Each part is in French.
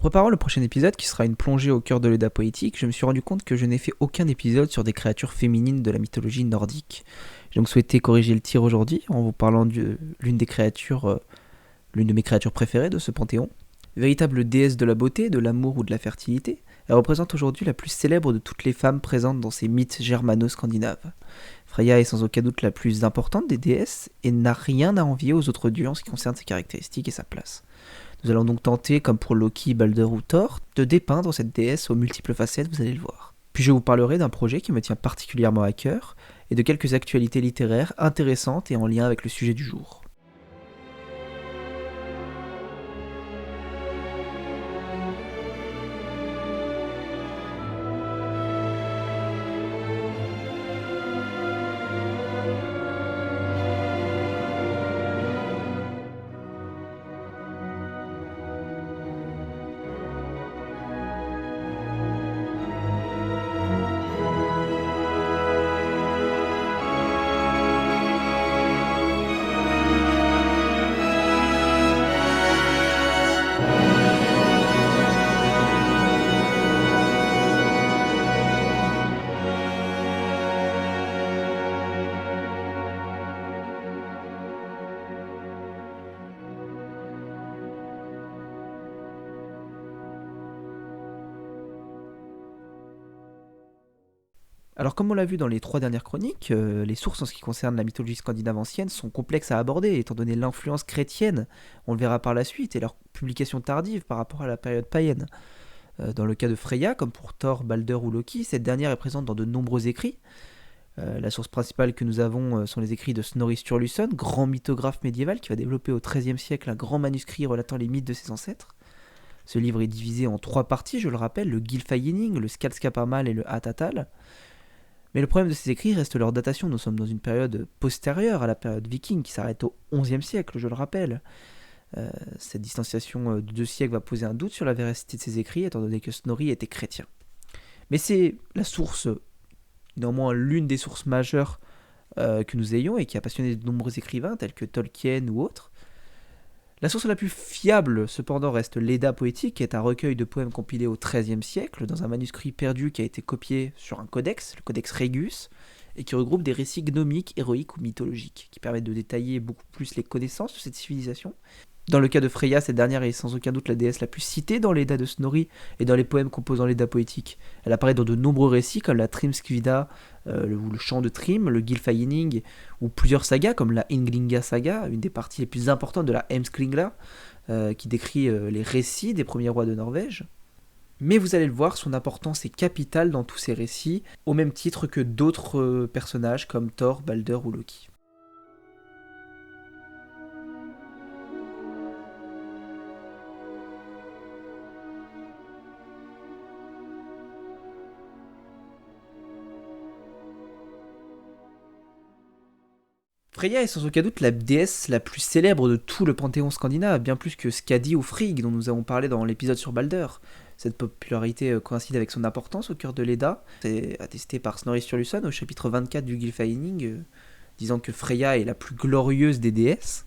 préparant le prochain épisode, qui sera une plongée au cœur de l'Edda poétique, je me suis rendu compte que je n'ai fait aucun épisode sur des créatures féminines de la mythologie nordique. J'ai donc souhaité corriger le tir aujourd'hui en vous parlant de l'une des créatures, l'une de mes créatures préférées de ce panthéon. Véritable déesse de la beauté, de l'amour ou de la fertilité, elle représente aujourd'hui la plus célèbre de toutes les femmes présentes dans ces mythes germano-scandinaves. Freya est sans aucun doute la plus importante des déesses et n'a rien à envier aux autres dieux en ce qui concerne ses caractéristiques et sa place. Nous allons donc tenter, comme pour Loki, Balder ou Thor, de dépeindre cette déesse aux multiples facettes, vous allez le voir. Puis je vous parlerai d'un projet qui me tient particulièrement à cœur, et de quelques actualités littéraires intéressantes et en lien avec le sujet du jour. Alors comme on l'a vu dans les 3 dernières chroniques, les sources en ce qui concerne la mythologie scandinave ancienne sont complexes à aborder, étant donné l'influence chrétienne, on le verra par la suite, et leur publication tardive par rapport à la période païenne. Dans le cas de Freya, comme pour Thor, Balder ou Loki, cette dernière est présente dans de nombreux écrits. La source principale que nous avons sont les écrits de Snorri Sturluson, grand mythographe médiéval qui va développer au XIIIe siècle un grand manuscrit relatant les mythes de ses ancêtres. Ce livre est divisé en 3 parties, je le rappelle, le Gylfaginning, le Skaldskaparmal et le Hatatal. Mais le problème de ces écrits reste leur datation. Nous sommes dans une période postérieure à la période viking qui s'arrête au XIe siècle, je le rappelle. Cette distanciation de 2 siècles va poser un doute sur la véracité de ces écrits, étant donné que Snorri était chrétien. Mais c'est la source, néanmoins l'une des sources majeures que nous ayons et qui a passionné de nombreux écrivains tels que Tolkien ou autres. La source la plus fiable, cependant, reste l'Edda poétique, qui est un recueil de poèmes compilés au XIIIe siècle, dans un manuscrit perdu qui a été copié sur un codex, le codex Regius, et qui regroupe des récits gnomiques, héroïques ou mythologiques, qui permettent de détailler beaucoup plus les connaissances de cette civilisation. Dans le cas de Freya, cette dernière est sans aucun doute la déesse la plus citée dans l'Edda de Snorri et dans les poèmes composant l'Edda poétique. Elle apparaît dans de nombreux récits comme la Trimskvida, le chant de Trim, le Gylfaginning, ou plusieurs sagas comme la Ynglinga saga, une des parties les plus importantes de la Heimskringla, qui décrit les récits des premiers rois de Norvège. Mais vous allez le voir, son importance est capitale dans tous ces récits, au même titre que d'autres personnages comme Thor, Balder ou Loki. Freya est sans aucun doute la déesse la plus célèbre de tout le panthéon scandinave, bien plus que Skadi ou Frigg dont nous avons parlé dans l'épisode sur Balder. Cette popularité coïncide avec son importance au cœur de l'Edda. C'est attesté par Snorri Sturluson au chapitre 24 du Gylfaginning, disant que Freya est la plus glorieuse des déesses.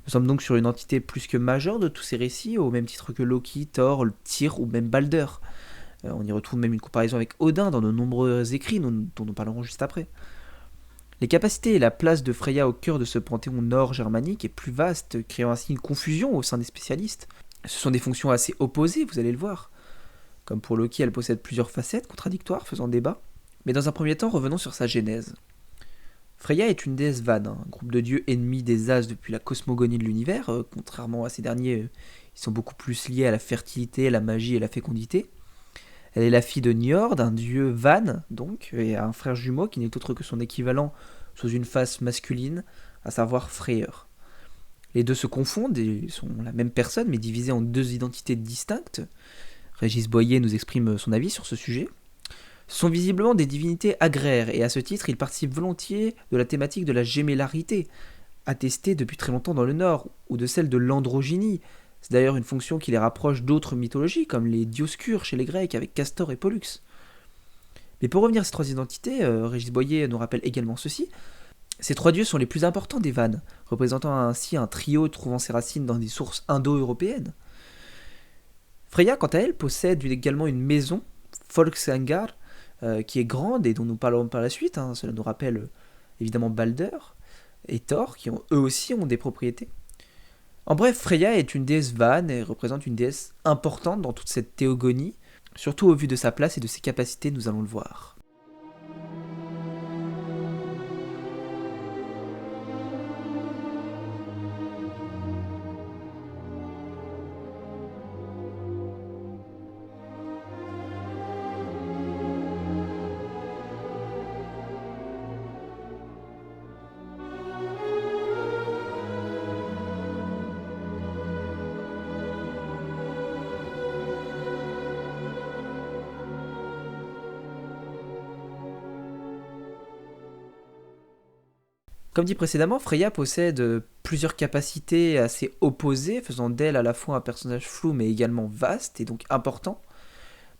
Nous sommes donc sur une entité plus que majeure de tous ces récits, au même titre que Loki, Thor, Tyr ou même Balder. On y retrouve même une comparaison avec Odin dans de nombreux écrits dont nous parlerons juste après. Les capacités et la place de Freya au cœur de ce panthéon nord-germanique est plus vaste, créant ainsi une confusion au sein des spécialistes. Ce sont des fonctions assez opposées, vous allez le voir. Comme pour Loki, elle possède plusieurs facettes contradictoires, faisant débat. Mais dans un premier temps, revenons sur sa genèse. Freya est une déesse Van, un groupe de dieux ennemis des As depuis la cosmogonie de l'univers. Contrairement à ces derniers, ils sont beaucoup plus liés à la fertilité, la magie et la fécondité. Elle est la fille de Njord, un dieu Van, donc, et a un frère jumeau qui n'est autre que son équivalent sous une face masculine, à savoir Freyr. Les deux se confondent et sont la même personne, mais divisées en 2 identités distinctes. Régis Boyer nous exprime son avis sur ce sujet. Ce sont visiblement des divinités agraires, et à ce titre, ils participent volontiers de la thématique de la gémellarité, attestée depuis très longtemps dans le Nord, ou de celle de l'androgynie. C'est d'ailleurs une fonction qui les rapproche d'autres mythologies, comme les Dioscures chez les Grecs, avec Castor et Pollux. Mais pour revenir à ces 3 identités, Régis Boyer nous rappelle également ceci. Ces 3 dieux sont les plus importants des Vannes, représentant ainsi un trio trouvant ses racines dans des sources indo-européennes. Freya, quant à elle, possède également une maison, Folksangar, qui est grande et dont nous parlerons par la suite. Cela nous rappelle évidemment Balder et Thor, qui eux aussi ont des propriétés. En bref, Freya est une déesse vanne et représente une déesse importante dans toute cette théogonie, surtout au vu de sa place et de ses capacités, nous allons le voir. Comme dit précédemment, Freya possède plusieurs capacités assez opposées, faisant d'elle à la fois un personnage flou mais également vaste et donc important.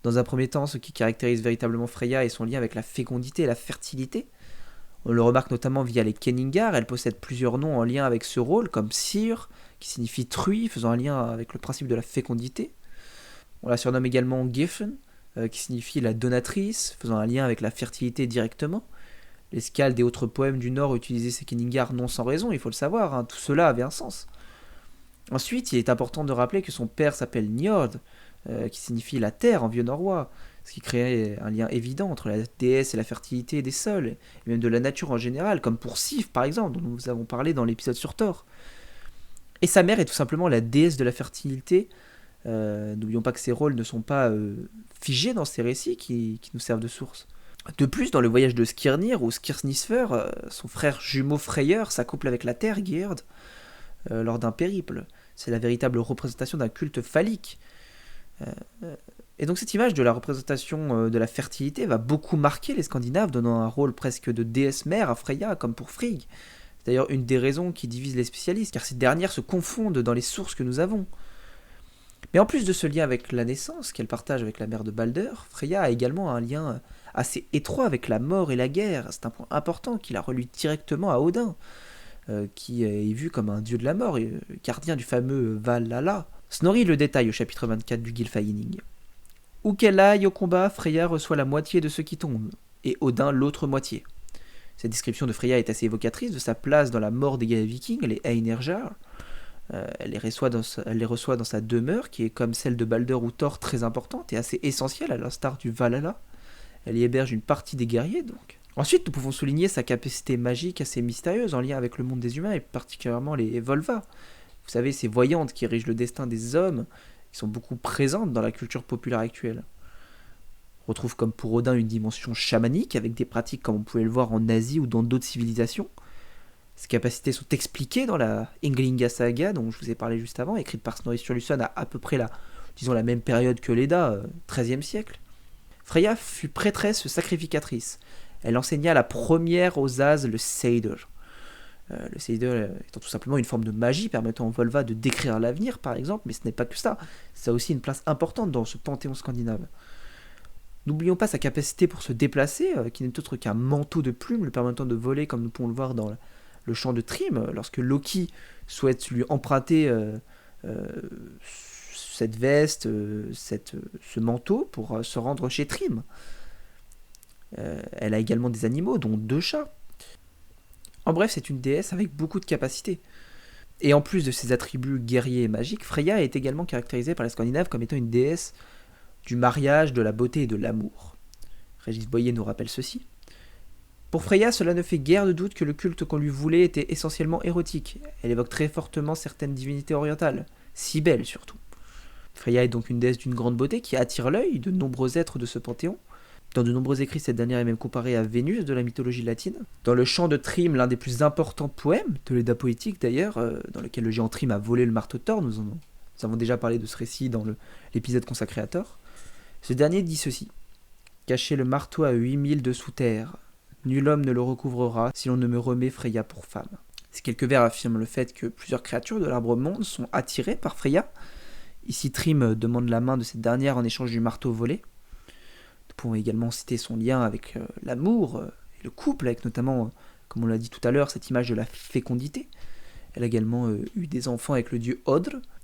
Dans un premier temps, ce qui caractérise véritablement Freya est son lien avec la fécondité et la fertilité. On le remarque notamment via les Kenningar, elle possède plusieurs noms en lien avec ce rôle, comme Syr, qui signifie truie, faisant un lien avec le principe de la fécondité. On la surnomme également Giffen, qui signifie la donatrice, faisant un lien avec la fertilité directement. Les Skalds et autres poèmes du Nord utilisaient ces Kenningar non sans raison, il faut le savoir, tout cela avait un sens. Ensuite, il est important de rappeler que son père s'appelle Njord, qui signifie la terre en vieux norrois, ce qui créait un lien évident entre la déesse et la fertilité des sols, et même de la nature en général, comme pour Sif par exemple, dont nous avons parlé dans l'épisode sur Thor. Et sa mère est tout simplement la déesse de la fertilité. N'oublions pas que ces rôles ne sont pas figés dans ces récits qui nous servent de source. De plus, dans le voyage de Skirnir ou Skirsnisfer, son frère jumeau Freyr s'accouple avec la terre, Gyrd, lors d'un périple. C'est la véritable représentation d'un culte phallique. Et donc cette image de la représentation de la fertilité va beaucoup marquer les Scandinaves, donnant un rôle presque de déesse mère à Freya, comme pour Frigg. C'est d'ailleurs une des raisons qui divise les spécialistes, car ces dernières se confondent dans les sources que nous avons. Mais en plus de ce lien avec la naissance qu'elle partage avec la mère de Balder, Freya a également un lien assez étroit avec la mort et la guerre. C'est un point important qui la relie directement à Odin, qui est vu comme un dieu de la mort, et gardien du fameux Valhalla. Snorri le détaille au chapitre 24 du Gylfaginning. Où qu'elle aille au combat, Freya reçoit la moitié de ceux qui tombent, et Odin l'autre moitié. Cette description de Freya est assez évocatrice de sa place dans la mort des guerriers vikings, les Einherjar. Elle les reçoit dans sa demeure, qui est comme celle de Balder ou Thor très importante et assez essentielle à l'instar du Valhalla. Elle y héberge une partie des guerriers donc. Ensuite, nous pouvons souligner sa capacité magique assez mystérieuse en lien avec le monde des humains et particulièrement les Volva. Vous savez, ces voyantes qui régent le destin des hommes, qui sont beaucoup présentes dans la culture populaire actuelle. On retrouve comme pour Odin une dimension chamanique avec des pratiques comme on pouvait le voir en Asie ou dans d'autres civilisations. Ces capacités sont expliquées dans la Ynglinga Saga dont je vous ai parlé juste avant, écrite par Snorri Sturluson à peu près la même période que l'Edda, 13e siècle. Freya fut prêtresse sacrificatrice. Elle enseigna la première aux As le Seder. Le Seder étant tout simplement une forme de magie permettant aux Volva de décrire l'avenir par exemple, mais ce n'est pas que ça. Ça a aussi une place importante dans ce panthéon scandinave. N'oublions pas sa capacité pour se déplacer, qui n'est autre qu'un manteau de plumes le permettant de voler comme nous pouvons le voir dans le champ de Thrym, lorsque Loki souhaite lui emprunter cette veste, ce manteau pour se rendre chez Thrym. Elle a également des animaux, dont 2 chats. En bref, c'est une déesse avec beaucoup de capacités. Et en plus de ses attributs guerriers et magiques, Freya est également caractérisée par les Scandinaves comme étant une déesse du mariage, de la beauté et de l'amour. Régis Boyer nous rappelle ceci. Pour Freya, cela ne fait guère de doute que le culte qu'on lui voulait était essentiellement érotique. Elle évoque très fortement certaines divinités orientales, si belles surtout. Freya est donc une déesse d'une grande beauté qui attire l'œil de nombreux êtres de ce panthéon. Dans de nombreux écrits, cette dernière est même comparée à Vénus de la mythologie latine. Dans le chant de Thrym, l'un des plus importants poèmes de l'Edda poétique d'ailleurs, dans lequel le géant Thrym a volé le marteau de Thor, nous avons déjà parlé de ce récit dans l'épisode consacré à Thor. Ce dernier dit ceci. Cacher le marteau à 8000 de sous terre. Nul homme ne le recouvrera si l'on ne me remet Freya pour femme. Ces quelques vers affirment le fait que plusieurs créatures de l'arbre monde sont attirées par Freya. Ici, Thrym demande la main de cette dernière en échange du marteau volé. Nous pouvons également citer son lien avec l'amour et le couple, avec notamment, comme on l'a dit tout à l'heure, cette image de la fécondité. Elle a également eu des enfants avec le dieu Odr.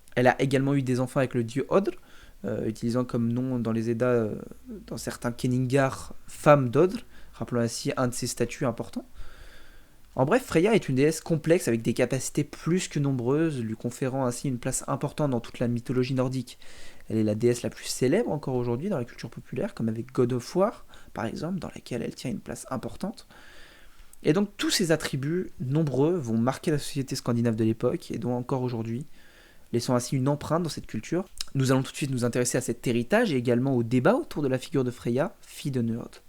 utilisant comme nom dans les Eddas, dans certains Kenningar, femme d'Odr, rappelant ainsi un de ses statuts importants. En bref, Freya est une déesse complexe avec des capacités plus que nombreuses, lui conférant ainsi une place importante dans toute la mythologie nordique. Elle est la déesse la plus célèbre encore aujourd'hui dans la culture populaire, comme avec God of War, par exemple, dans laquelle elle tient une place importante. Et donc tous ces attributs nombreux vont marquer la société scandinave de l'époque, et donc encore aujourd'hui, laissant ainsi une empreinte dans cette culture. Nous allons tout de suite nous intéresser à cet héritage et également au débat autour de la figure de Freya, fille de Njord.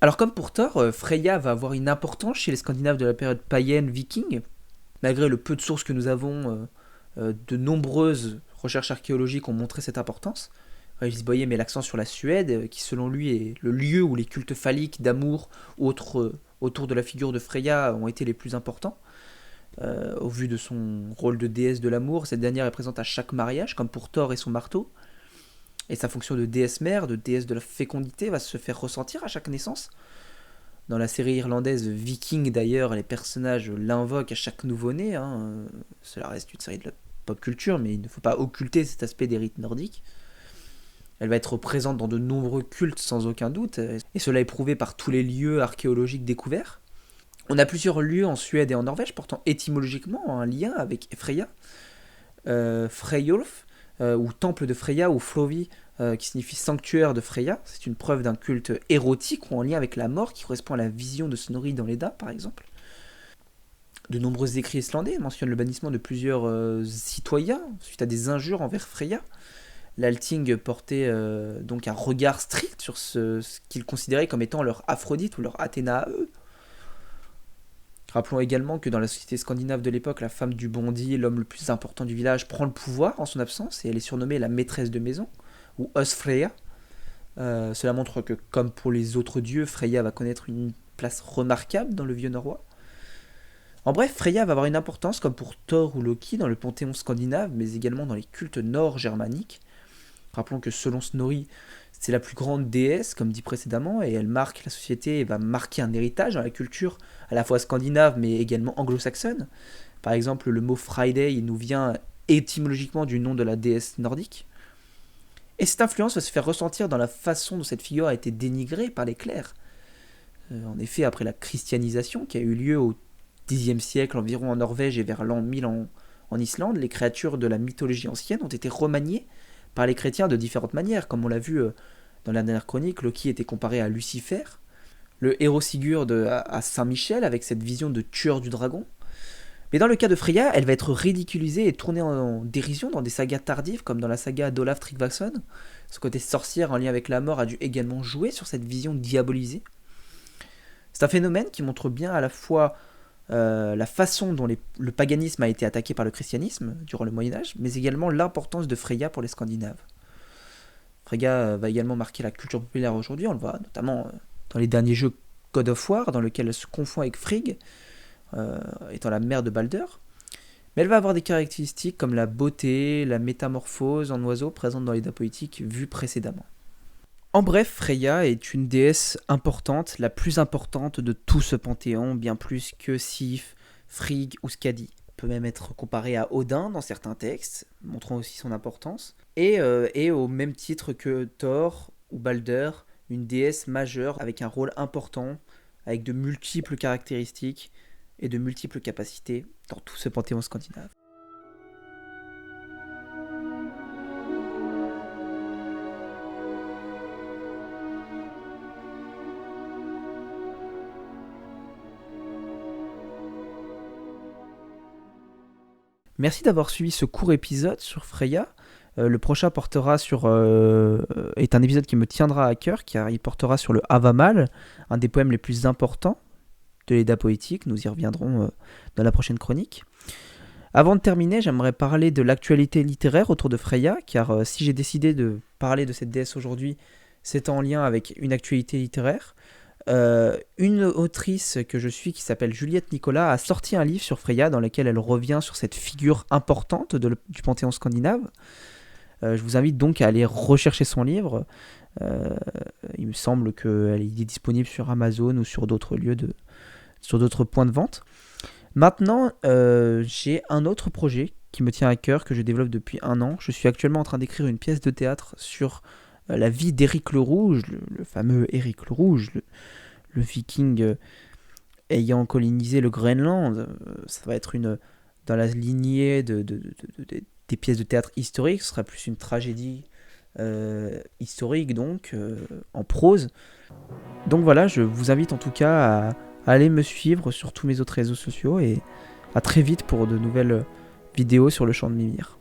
Alors comme pour Thor, Freya va avoir une importance chez les Scandinaves de la période païenne viking. Malgré le peu de sources que nous avons, de nombreuses recherches archéologiques ont montré cette importance. Régis Boyer met l'accent sur la Suède, qui selon lui est le lieu où les cultes phalliques, d'amour ou autres autour de la figure de Freya ont été les plus importants. Au vu de son rôle de déesse de l'amour, cette dernière est présente à chaque mariage, comme pour Thor et son marteau. Et sa fonction de déesse mère, de déesse de la fécondité, va se faire ressentir à chaque naissance. Dans la série irlandaise Viking d'ailleurs, les personnages l'invoquent à chaque nouveau-né. Cela reste une série de la pop culture, mais il ne faut pas occulter cet aspect des rites nordiques. Elle va être présente dans de nombreux cultes sans aucun doute, et cela est prouvé par tous les lieux archéologiques découverts. On a plusieurs lieux en Suède et en Norvège portant étymologiquement un lien avec Freya. Freyjolf, ou temple de Freya, ou Flovi, qui signifie sanctuaire de Freya. C'est une preuve d'un culte érotique ou en lien avec la mort qui correspond à la vision de Snorri dans l'Edda, par exemple. De nombreux écrits islandais mentionnent le bannissement de plusieurs citoyens suite à des injures envers Freya. L'Althing portait donc un regard strict sur ce qu'ils considéraient comme étant leur Aphrodite ou leur Athéna à eux. Rappelons également que dans la société scandinave de l'époque, la femme du bondi, l'homme le plus important du village, prend le pouvoir en son absence et elle est surnommée la maîtresse de maison, ou Husfreyja. Cela montre que, comme pour les autres dieux, Freya va connaître une place remarquable dans le vieux norrois. En bref, Freya va avoir une importance comme pour Thor ou Loki dans le panthéon scandinave, mais également dans les cultes nord-germaniques. Rappelons que selon Snorri, c'est la plus grande déesse, comme dit précédemment, et elle marque la société et va marquer un héritage dans la culture à la fois scandinave mais également anglo-saxonne. Par exemple, le mot Friday il nous vient étymologiquement du nom de la déesse nordique. Et cette influence va se faire ressentir dans la façon dont cette figure a été dénigrée par les clercs. En effet, après la christianisation qui a eu lieu au Xe siècle environ en Norvège et vers l'an 1000 en Islande, les créatures de la mythologie ancienne ont été remaniées par les chrétiens de différentes manières. Comme on l'a vu dans la dernière chronique, Loki était comparé à Lucifer, le héros Sigurd à Saint-Michel avec cette vision de tueur du dragon. Mais dans le cas de Freya, elle va être ridiculisée et tournée en dérision dans des sagas tardives comme dans la saga d'Olaf Tryggvason. Ce côté sorcière en lien avec la mort a dû également jouer sur cette vision diabolisée. C'est un phénomène qui montre bien à la fois la façon dont le paganisme a été attaqué par le christianisme durant le Moyen-Âge, mais également l'importance de Freya pour les Scandinaves. Freya va également marquer la culture populaire aujourd'hui, on le voit notamment dans les derniers jeux God of War, dans lequel elle se confond avec Frigg, étant la mère de Balder. Mais elle va avoir des caractéristiques comme la beauté, la métamorphose en oiseau présente dans l'Edda poétique vue précédemment. En bref, Freya est une déesse importante, la plus importante de tout ce panthéon, bien plus que Sif, Frigg ou Skadi. Elle peut même être comparée à Odin dans certains textes, montrant aussi son importance, et au même titre que Thor ou Balder, une déesse majeure avec un rôle important, avec de multiples caractéristiques et de multiples capacités dans tout ce panthéon scandinave. Merci d'avoir suivi ce court épisode sur Freya. Le prochain est un épisode qui me tiendra à cœur, car il portera sur le Havamal, un des poèmes les plus importants de l'Edda poétique. Nous y reviendrons dans la prochaine chronique. Avant de terminer, j'aimerais parler de l'actualité littéraire autour de Freya, car si j'ai décidé de parler de cette déesse aujourd'hui, c'est en lien avec une actualité littéraire. Une autrice que je suis, qui s'appelle Juliette Nicolas, a sorti un livre sur Freya dans lequel elle revient sur cette figure importante du panthéon scandinave. Je vous invite donc à aller rechercher son livre. Il me semble qu'il est disponible sur Amazon ou sur d'autres sur d'autres points de vente. Maintenant, j'ai un autre projet qui me tient à cœur, que je développe depuis 1 an. Je suis actuellement en train d'écrire une pièce de théâtre sur la vie d'Éric le Rouge, le fameux Éric le Rouge, le viking ayant colonisé le Groenland. Ça va être dans la lignée des pièces de théâtre historiques. Ce sera plus une tragédie historique, donc en prose. Donc voilà, je vous invite en tout cas à aller me suivre sur tous mes autres réseaux sociaux, et à très vite pour de nouvelles vidéos sur le chant de Mimir.